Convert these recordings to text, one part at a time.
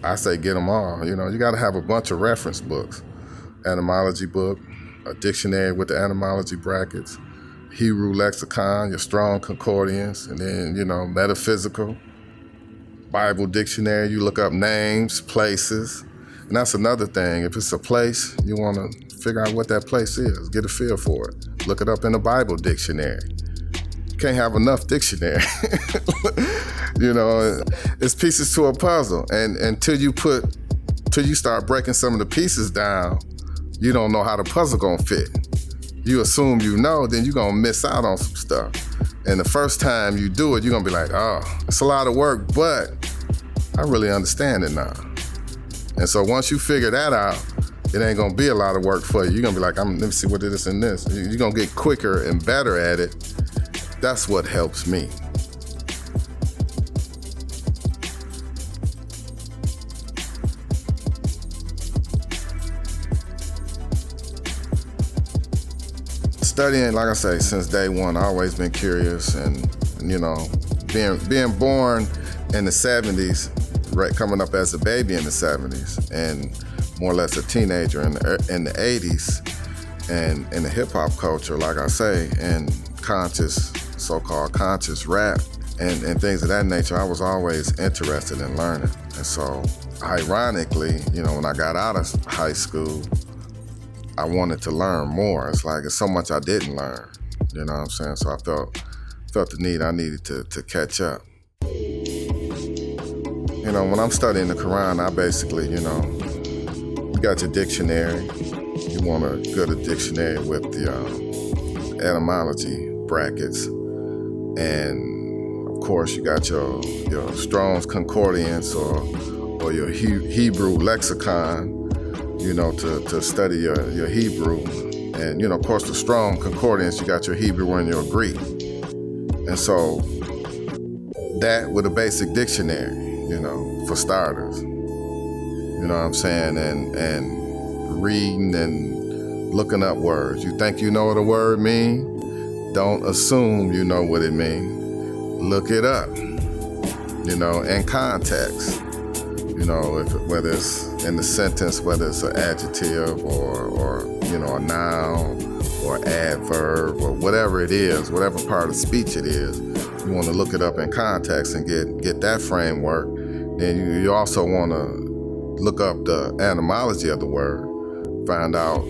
I say get them all. You got to have a bunch of reference books. Entomology book, a dictionary with the etymology brackets, Hebrew lexicon, your strong concordance, and then, metaphysical, Bible dictionary. You look up names, places. And that's another thing. If it's a place, you want to figure out what that place is. Get a feel for it. Look it up in the Bible dictionary. You can't have enough dictionary. It's pieces to a puzzle. And until you start breaking some of the pieces down, you don't know how the puzzle gonna fit. You assume then you're gonna miss out on some stuff. And the first time you do it, you're gonna be like, oh, it's a lot of work, but I really understand it now. And so once you figure that out, it ain't gonna be a lot of work for you. You're gonna be like, let me see what it is in this. You're gonna get quicker and better at it. That's what helps me. Studying, like I say, since day one, I've always been curious, and being born in the 70s, right, coming up as a baby in the 70s, and more or less a teenager in the 80s, and in the hip hop culture, like I say, and so-called conscious rap, and things of that nature, I was always interested in learning. And so, ironically, when I got out of high school, I wanted to learn more. It's like it's so much I didn't learn. You know what I'm saying? So I felt the need. I needed to catch up. When I'm studying the Quran, I basically, you got your dictionary. You want a good dictionary with the etymology brackets, and of course you got your Strong's Concordance or your Hebrew lexicon. To study your Hebrew. And, of course, the Strong Concordance, you got your Hebrew and your Greek. And so that with a basic dictionary, for starters. You know what I'm saying? And reading and looking up words. You think you know what a word means? Don't assume you know what it means. Look it up, in context. Whether it's in the sentence, whether it's an adjective or a noun or adverb or whatever it is, whatever part of speech it is, you want to look it up in context and get that framework. Then you also want to look up the etymology of the word, find out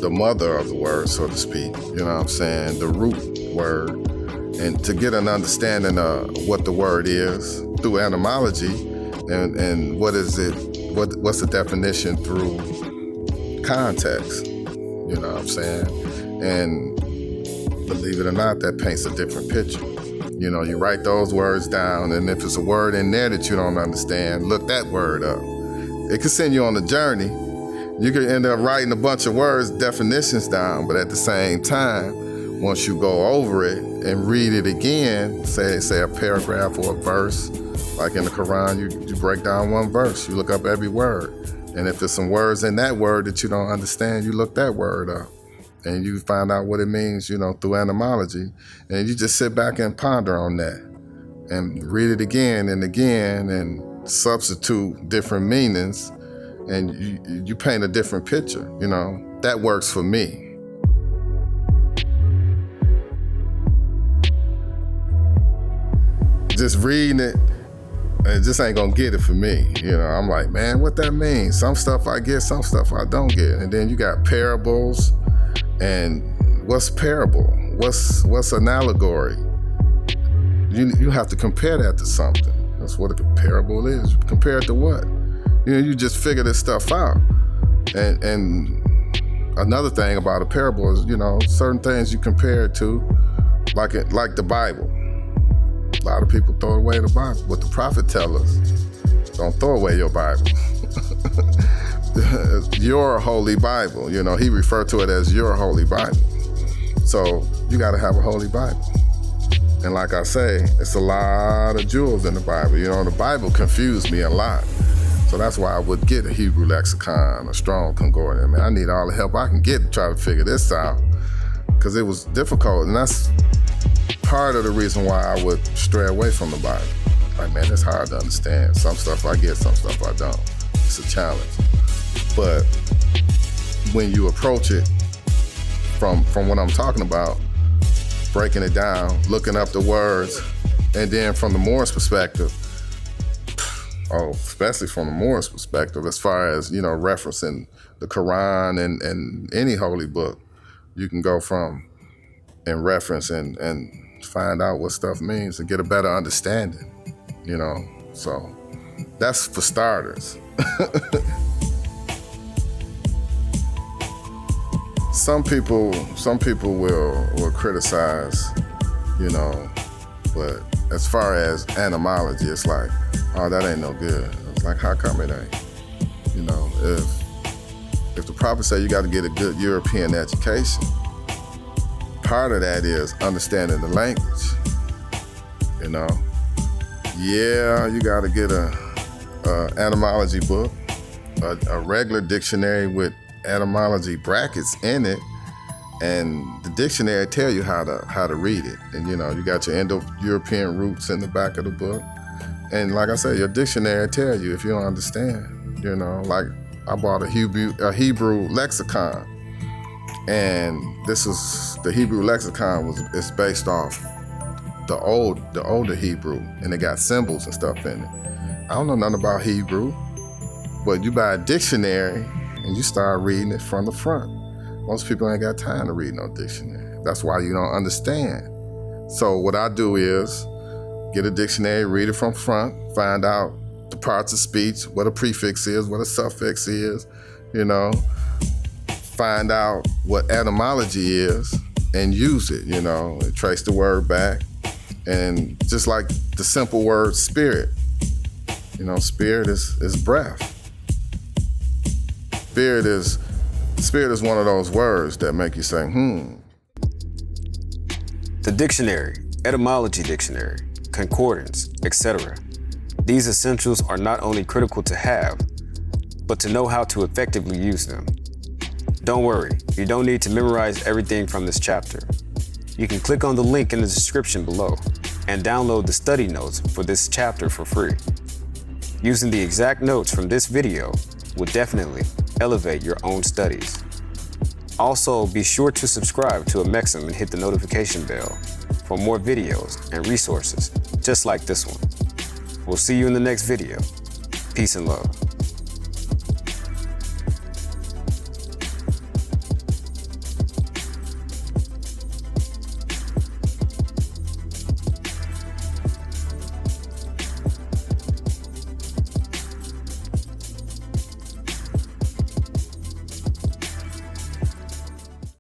the mother of the word, so to speak, the root word, and to get an understanding of what the word is through etymology. And what is it? What's the definition through context? You know what I'm saying? And believe it or not, that paints a different picture. You write those words down, and if it's a word in there that you don't understand, look that word up. It could send you on a journey. You could end up writing a bunch of words, definitions down, but at the same time, once you go over it and read it again, say a paragraph or a verse, like in the Quran, you break down one verse, you look up every word. And if there's some words in that word that you don't understand, you look that word up. And you find out what it means, through etymology. And you just sit back and ponder on that. And read it again and substitute different meanings. And you paint a different picture, That works for me. Just reading it just ain't gonna get it for me. I'm like, man, what that means? Some stuff I get, some stuff I don't get. And then you got parables, and what's parable? What's an allegory? You have to compare that to something. That's what a parable is. Compare it to what? You just figure this stuff out. And another thing about a parable is, certain things you compare it to, like the Bible. A lot of people throw away the Bible. What the prophet tells us, don't throw away your Bible. Your holy Bible, he referred to it as your holy Bible. So you got to have a holy Bible. And like I say, it's a lot of jewels in the Bible. The Bible confused me a lot. So that's why I would get a Hebrew lexicon, a Strong Concordance. I need all the help I can get to try to figure this out, because it was difficult. And that's part of the reason why I would stray away from the Bible. Like, man, it's hard to understand. Some stuff I get, some stuff I don't. It's a challenge. But when you approach it from what I'm talking about, breaking it down, looking up the words, and then from the Moorish perspective, especially from the Moorish perspective, as far as, referencing the Quran and any holy book, you can go from and reference and find out what stuff means and get a better understanding, So that's for starters. Some people will criticize, but as far as entomology, it's like, oh, that ain't no good. It's like, how come it ain't? If the prophet say you got to get a good European education, part of that is understanding the language. Yeah, you got to get a etymology book, a regular dictionary with etymology brackets in it, and the dictionary tell you how to read it. And you got your Indo-European roots in the back of the book. And like I said, your dictionary tell you if you don't understand. Like I bought a Hebrew lexicon, and the Hebrew lexicon is based off the older Hebrew, and it got symbols and stuff in it. I don't know nothing about Hebrew, but you buy a dictionary and you start reading it from the front. Most people ain't got time to read no dictionary. That's why you don't understand. So what I do is get a dictionary, read it from front, find out the parts of speech, what a prefix is, what a suffix is, find out what etymology is and use it, and trace the word back. And just like the simple word spirit, spirit is breath. Spirit is one of those words that make you say, The dictionary, etymology dictionary, concordance, etc. These essentials are not only critical to have, but to know how to effectively use them. Don't worry, you don't need to memorize everything from this chapter. You can click on the link in the description below and download the study notes for this chapter for free. Using the exact notes from this video will definitely elevate your own studies. Also, be sure to subscribe to Amexem and hit the notification bell for more videos and resources just like this one. We'll see you in the next video. Peace and love.